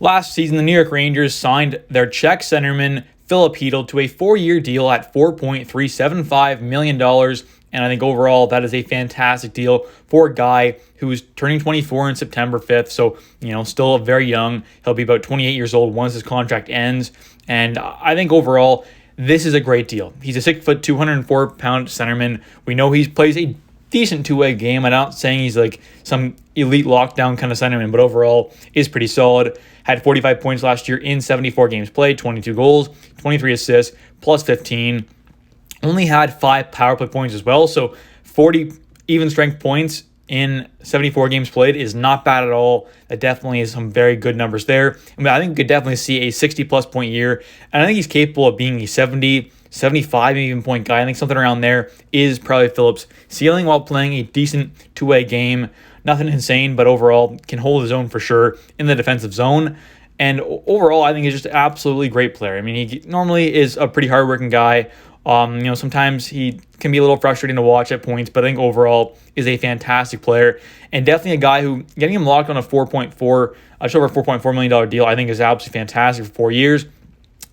Last season, the New York Rangers signed their Czech centerman Filip Chytil to a 4-year deal at $4.375 million. And I think overall that is a fantastic deal for a guy who's turning 24 on September 5th. So, still very young. He'll be about 28 years old once his contract ends. And I think overall, this is a great deal. He's a 6 foot, 204-pound centerman. We know he plays a decent two-way game. I'm not saying he's like some elite lockdown kind of centerman, but overall is pretty solid. Had 45 points last year in 74 games played, 22 goals, 23 assists, plus 15. Only had 5 power play points as well, so 40 even strength points in 74 games played is not bad at all. That definitely is some very good numbers there. I think we could definitely see a 60-plus point year, and I think he's capable of being a 70, 75 even point guy. I think something around there is probably Filip's ceiling while playing a decent two-way game. Nothing insane, but overall can hold his own for sure in the defensive zone. And overall, I think he's just an absolutely great player. I mean, he normally is a pretty hardworking guy. Sometimes he can be a little frustrating to watch at points, but I think overall is a fantastic player and definitely a guy who getting him locked on a just over $4.4 million deal, I think is absolutely fantastic for 4 years.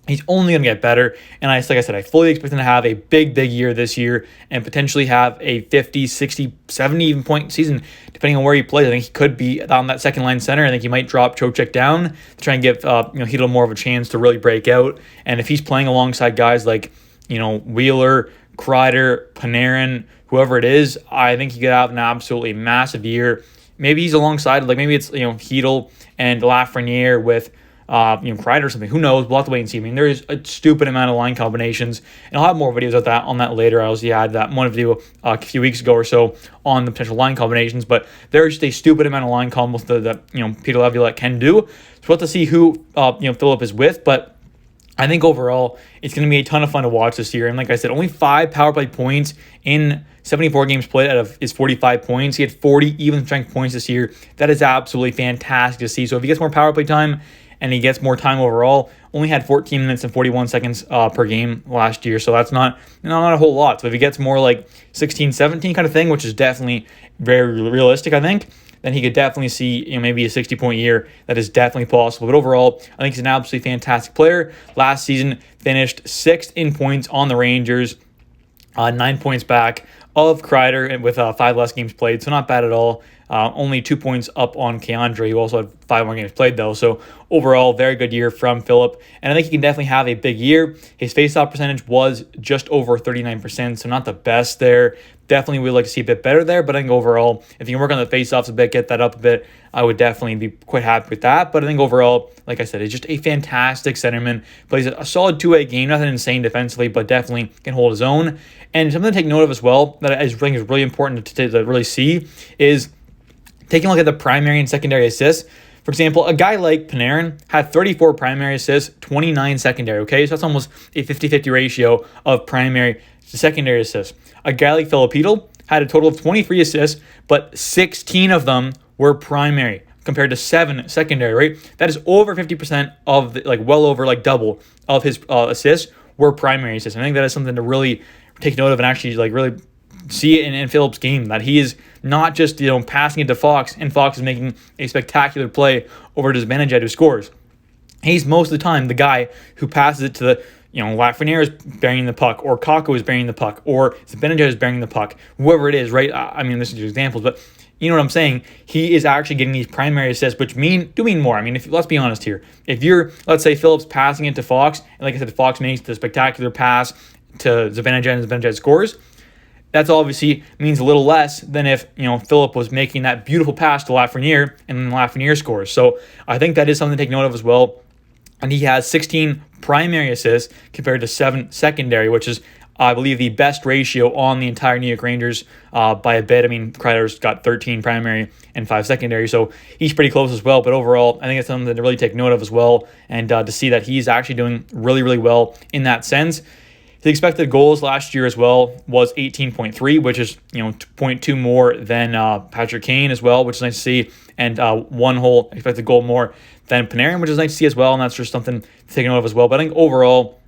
He's only going to get better. And like I said, I fully expect him to have a big year this year and potentially have a 50, 60, 70 even point season, depending on where he plays. I think he could be on that second line center. I think he might drop Trocheck down to try and give Chytil more of a chance to really break out. And if he's playing alongside guys like, Wheeler, Kreider, Panarin, whoever it is, I think he could have an absolutely massive year. Maybe he's alongside, maybe it's, Chytil and Lafreniere with Kreider or something. Who knows? We'll have to wait and see. I mean, there is a stupid amount of line combinations, and I'll have more videos on that later. I also had that one video a few weeks ago or so on the potential line combinations, but there's just a stupid amount of line combos that Peter Laviolette can do. So we'll have to see who Filip is with, but I think overall it's going to be a ton of fun to watch this year. And like I said, only 5 power play points in 74 games played out of his 45 points. He had 40 even strength points this year. That is absolutely fantastic to see. So if he gets more power play time and he gets more time overall, only had 14 minutes and 41 seconds per game last year. So that's not a whole lot. So if he gets more like 16, 17 kind of thing, which is definitely very realistic, I think, then he could definitely see maybe a 60-point year. That is definitely possible. But overall, I think he's an absolutely fantastic player. Last season, finished 6th in points on the Rangers, 9 points back of Kreider with 5 less games played, so not bad at all. Only 2 points up on K'Andre, who also had 5 more games played, though. So overall, very good year from Filip. And I think he can definitely have a big year. His faceoff percentage was just over 39%, so not the best there. Definitely would like to see a bit better there, but I think overall, if you can work on the faceoffs a bit, get that up a bit, I would definitely be quite happy with that. But I think overall, like I said, it's just a fantastic centerman. Plays a solid two-way game, nothing insane defensively, but definitely can hold his own. And something to take note of as well that I think is really important to really see is taking a look at the primary and secondary assists. For example, a guy like Panarin had 34 primary assists, 29 secondary, okay? So that's almost a 50-50 ratio of primary to secondary assists. A guy like Filip Chytil had a total of 23 assists, but 16 of them were primary compared to 7 secondary, right? That is over 50% of, well over double of his assists were primary assists. I think that is something to really take note of and actually really see it in Filip's game, that he is not just passing it to Fox and Fox is making a spectacular play over to Zibanejad who scores. He's most of the time the guy who passes it to the Lafreniere is burying the puck, or Kakko is burying the puck, or Zibanejad is burying the puck, whoever it is, right? I mean, this is just examples, but you know what I'm saying? He is actually getting these primary assists, which mean more. I mean, let's be honest here. If let's say Filip's passing it to Fox, and like I said, Fox makes the spectacular pass to Zibanejad and Zibanejad scores, that's obviously means a little less than if Filip was making that beautiful pass to Lafreniere and then Lafreniere scores. So I think that is something to take note of as well. And he has 16 primary assists compared to 7 secondary, which is, I believe, the best ratio on the entire New York Rangers by a bit. I mean, Kreider's got 13 primary and 5 secondary, so he's pretty close as well. But overall, I think it's something to really take note of as well, and to see that he's actually doing really, really well in that sense. His expected goals last year as well was 18.3, which is 0.2 more than Patrick Kane as well, which is nice to see, and 1 whole expected goal more than Panarin, which is nice to see as well, and that's just something to take note of as well. But I think overall,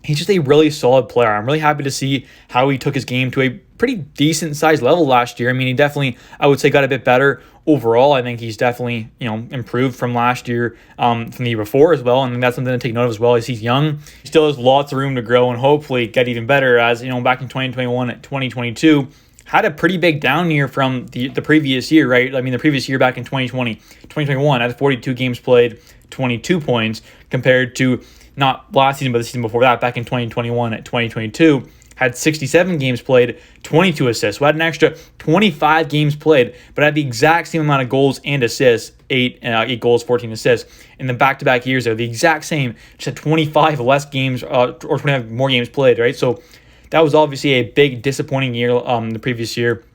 he's just a really solid player. I'm really happy to see how he took his game to a pretty decent sized level last year. I mean, he definitely, I would say, got a bit better overall. I think he's definitely, improved from last year, from the year before as well. And that's something to take note of as well, as he's young. He still has lots of room to grow and hopefully get even better, as, back in 2021 and 2022, had a pretty big down year from the previous year, right? I mean, the previous year back in 2021 had 42 games played, 22 points, compared to not last season, but the season before that, back in 2021 and 2022, had 67 games played, 22 assists. So had an extra 25 games played, but had the exact same amount of goals and assists, 8 goals, 14 assists. In the back-to-back years, they're the exact same, just had 25 less games, or 25 more games played, right? So that was obviously a big disappointing year the previous year,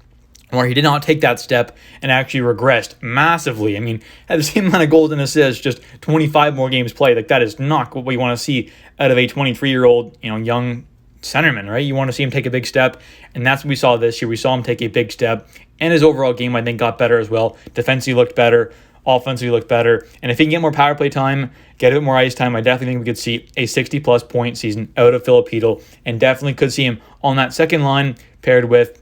where he did not take that step and actually regressed massively. I mean, had the same amount of goals and assists, just 25 more games played. Like, that is not what we want to see out of a 23-year-old, young centerman, right? You want to see him take a big step, and that's what we saw this year. We saw him take a big step, and his overall game, I think, got better as well. Defensively looked better, offensively looked better, and if he can get more power play time, get a bit more ice time, I definitely think we could see a 60-plus point season out of Filip Chytil, and definitely could see him on that second line paired with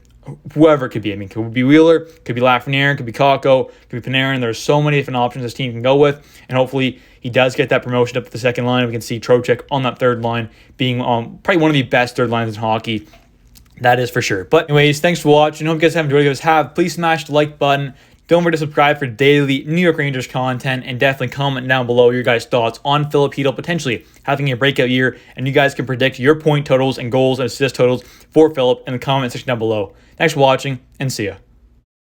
whoever it could be. I mean, could be Wheeler, could be Lafreniere, could be Kakko, could be Panarin. There's so many different options this team can go with, and hopefully he does get that promotion up to the second line. We can see Trocheck on that third line being probably one of the best third lines in hockey. That is for sure. But anyways, thanks for watching. Hope you guys have enjoyed it. Please smash the like button. Don't forget to subscribe for daily New York Rangers content, and definitely comment down below your guys' thoughts on Filip Chytil potentially having a breakout year, and you guys can predict your point totals and goals and assist totals for Filip in the comment section down below. Thanks for watching, and see ya.